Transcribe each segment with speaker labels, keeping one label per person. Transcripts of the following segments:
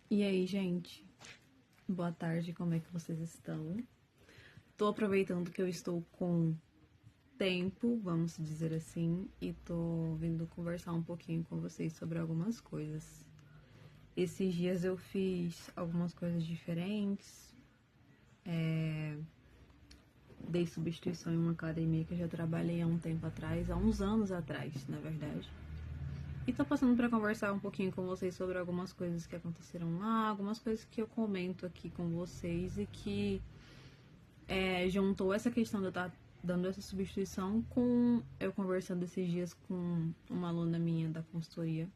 Speaker 1: E aí, gente? Boa tarde, como é que vocês estão? Tô aproveitando que eu estou com tempo, vamos dizer assim, e tô vindo conversar um pouquinho com vocês sobre algumas coisas. Esses dias eu fiz algumas coisas diferentes, dei substituição em uma academia que eu já trabalhei há um tempo atrás, há uns anos atrás, na verdade. E tô passando para conversar um pouquinho com vocês sobre algumas coisas que aconteceram lá, algumas coisas que eu comento aqui com vocês e que juntou essa questão de eu estar dando essa substituição com eu conversando esses dias com uma aluna minha da consultoria,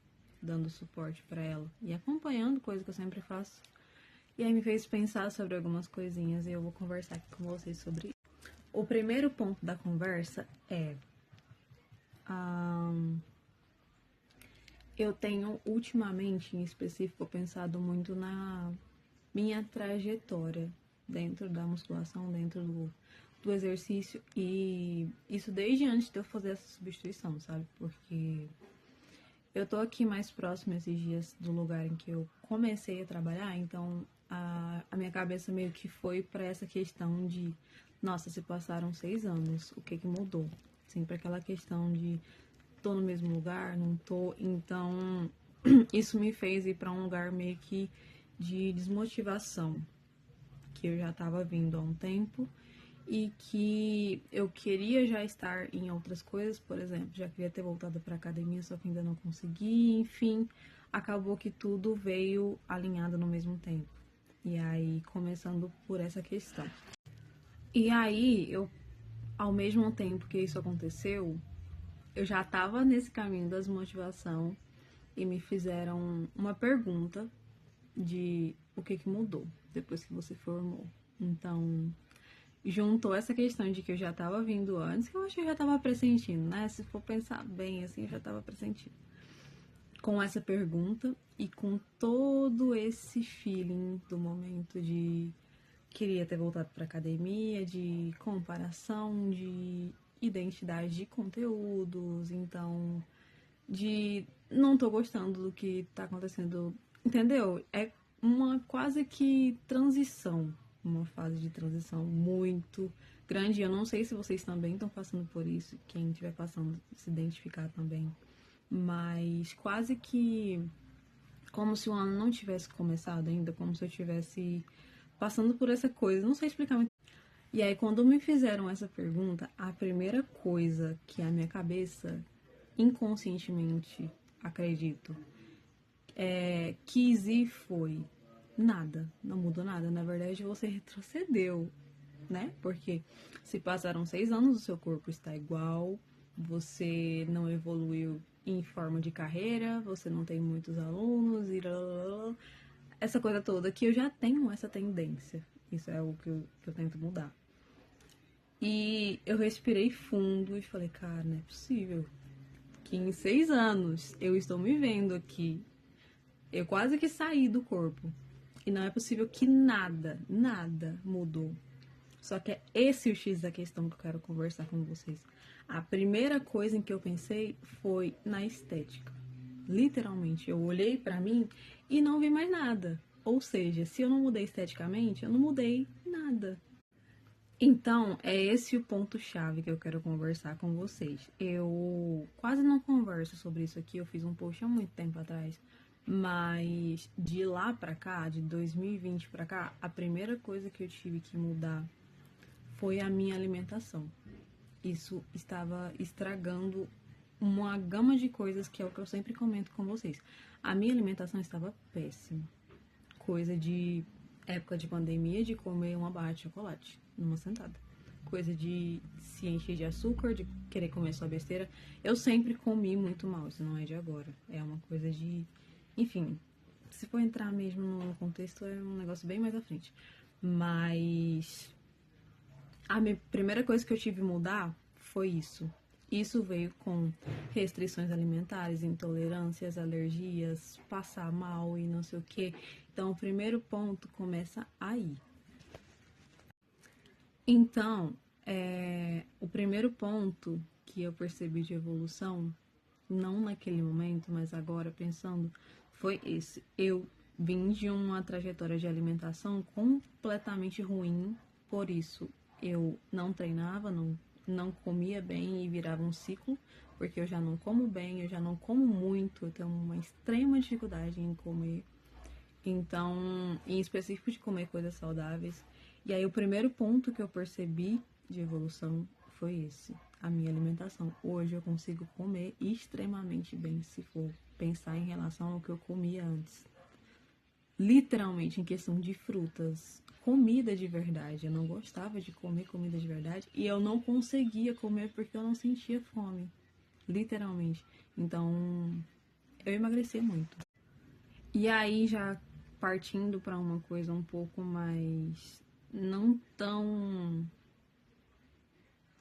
Speaker 1: dando suporte para ela e acompanhando, coisa que eu sempre faço. E aí me fez pensar sobre algumas coisinhas e eu vou conversar aqui com vocês sobre isso. O primeiro ponto da conversa é eu tenho ultimamente, em específico, pensado muito na minha trajetória dentro da musculação, dentro do exercício, e isso desde antes de eu fazer essa substituição, sabe? Porque eu tô aqui mais próximo esses dias do lugar em que eu comecei a trabalhar, então a minha cabeça meio que foi para essa questão de, nossa, se passaram 6 anos, o que que mudou? Sempre aquela questão de tô no mesmo lugar, não tô, então isso me fez ir para um lugar meio que de desmotivação, que eu já estava vindo há um tempo e que eu queria já estar em outras coisas, por exemplo, já queria ter voltado para academia, só que ainda não consegui, enfim, acabou que tudo veio alinhado no mesmo tempo. E aí, começando por essa questão. E aí, eu, ao mesmo tempo que isso aconteceu, eu já estava nesse caminho da desmotivação e me fizeram uma pergunta de o que mudou depois que você formou. Então, juntou essa questão de que eu já tava vindo antes, que eu acho que eu já tava pressentindo, né? Se for pensar bem assim, eu já tava pressentindo. Com essa pergunta e com todo esse feeling do momento de queria ter voltado pra academia, de comparação, de identidade de conteúdos, então de não tô gostando do que tá acontecendo, entendeu? É uma quase que transição, uma fase de transição muito grande. Eu não sei se vocês também estão passando por isso, quem estiver passando se identificar também, mas quase que como se o ano não tivesse começado ainda, como se eu tivesse passando por essa coisa, não sei explicar muito. E aí, quando me fizeram essa pergunta, a primeira coisa que a minha cabeça inconscientemente, acredito, quis ir foi nada, não mudou nada. Na verdade, você retrocedeu, né? Porque se passaram 6 anos, o seu corpo está igual, você não evoluiu em forma de carreira, você não tem muitos alunos e essa coisa toda que eu já tenho essa tendência. Isso é algo que eu tento mudar. E eu respirei fundo e falei, cara, não é possível que em 6 anos eu estou me vendo aqui. Eu quase que saí do corpo. E não é possível que nada mudou. Só que é esse o X da questão que eu quero conversar com vocês. A primeira coisa em que eu pensei foi na estética. Literalmente, eu olhei pra mim e não vi mais nada. Ou seja, se eu não mudei esteticamente, eu não mudei nada. Então, é esse o ponto-chave que eu quero conversar com vocês. Eu quase não converso sobre isso aqui, eu fiz um post há muito tempo atrás, mas de lá pra cá, de 2020 pra cá, a primeira coisa que eu tive que mudar foi a minha alimentação. Isso estava estragando uma gama de coisas que é o que eu sempre comento com vocês. A minha alimentação estava péssima. Coisa de época de pandemia de comer uma barra de chocolate numa sentada. Coisa de se encher de açúcar, de querer comer só besteira. Eu sempre comi muito mal, isso não é de agora. É uma coisa de. Enfim, se for entrar mesmo no contexto, é um negócio bem mais à frente. Mas a minha primeira coisa que eu tive que mudar foi isso. Isso veio com restrições alimentares, intolerâncias, alergias, passar mal e não sei o que. Então, o primeiro ponto começa aí. Então, o primeiro ponto que eu percebi de evolução, não naquele momento, mas agora pensando, foi esse. Eu vim de uma trajetória de alimentação completamente ruim, por isso eu não treinava, não comia bem e virava um ciclo, porque eu já não como bem, eu já não como muito, eu tenho uma extrema dificuldade em comer. Então, em específico de comer coisas saudáveis. E aí o primeiro ponto que eu percebi de evolução foi esse, a minha alimentação. Hoje eu consigo comer extremamente bem, se for pensar em relação ao que eu comia antes. Literalmente, em questão de frutas, comida de verdade. Eu não gostava de comer comida de verdade e eu não conseguia comer porque eu não sentia fome. Literalmente. Então, eu emagreci muito. E aí, já partindo para uma coisa um pouco mais. Não tão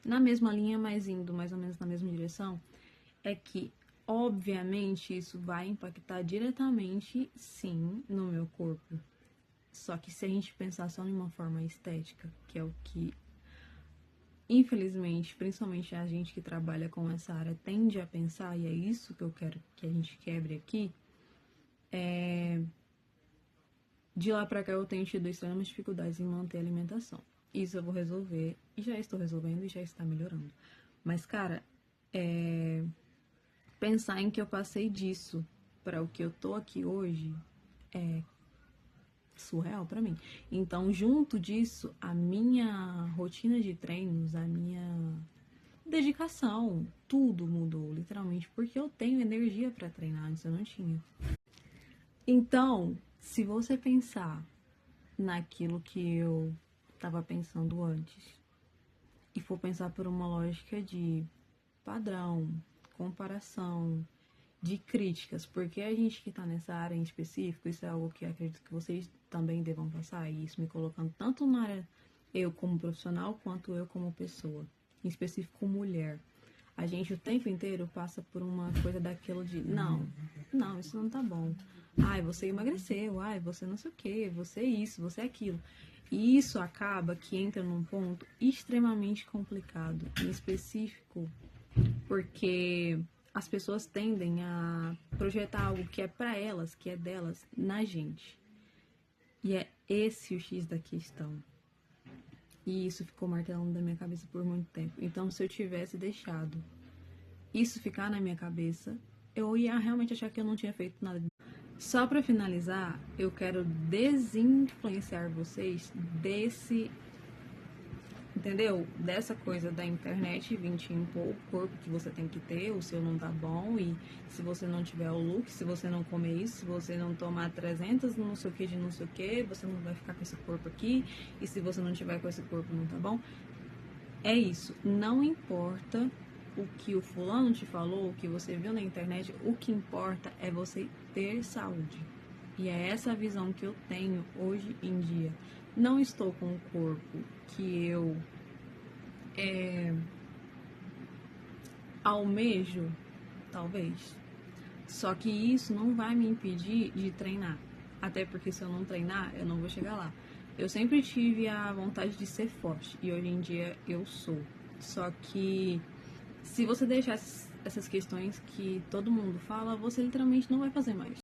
Speaker 1: na mesma linha, mas indo mais ou menos na mesma direção, é que, obviamente, isso vai impactar diretamente, sim, no meu corpo. Só que se a gente pensar só de uma forma estética, que é o que, infelizmente, principalmente a gente que trabalha com essa área tende a pensar, e é isso que eu quero que a gente quebre aqui, de lá pra cá eu tenho tido extremas dificuldades em manter a alimentação. Isso eu vou resolver, e já estou resolvendo, e já está melhorando. Mas, cara, pensar em que eu passei disso para o que eu tô aqui hoje é surreal para mim. Então, junto disso, a minha rotina de treinos, a minha dedicação, tudo mudou, literalmente, porque eu tenho energia para treinar, antes eu não tinha. Então, se você pensar naquilo que eu estava pensando antes e for pensar por uma lógica de padrão, comparação, de críticas, porque a gente que está nessa área em específico, isso é algo que acredito que vocês também devam passar, e isso me colocando tanto na área eu como profissional quanto eu como pessoa, em específico mulher. A gente o tempo inteiro passa por uma coisa daquilo de não, isso não tá bom. Ai, você emagreceu, ai, você não sei o que, você isso, você aquilo. E isso acaba que entra num ponto extremamente complicado, em específico, porque as pessoas tendem a projetar algo que é pra elas, que é delas, na gente. E é esse o X da questão. E isso ficou martelando na minha cabeça por muito tempo. Então, se eu tivesse deixado isso ficar na minha cabeça, eu ia realmente achar que eu não tinha feito nada. Só pra finalizar, eu quero desinfluenciar vocês desse, entendeu? Dessa coisa da internet vir te impor o corpo que você tem que ter, o seu não tá bom, e se você não tiver o look, se você não comer isso, se você não tomar 300 não sei o que de não sei o que, você não vai ficar com esse corpo aqui, e se você não tiver com esse corpo não tá bom. É isso, não importa o que o fulano te falou, o que você viu na internet, o que importa é você ter saúde. E é essa a visão que eu tenho hoje em dia. Não estou com o corpo que eu almejo, talvez. Só que isso não vai me impedir de treinar. Até porque se eu não treinar, eu não vou chegar lá. Eu sempre tive a vontade de ser forte e hoje em dia eu sou. Só que se você deixar essas questões que todo mundo fala, você literalmente não vai fazer mais.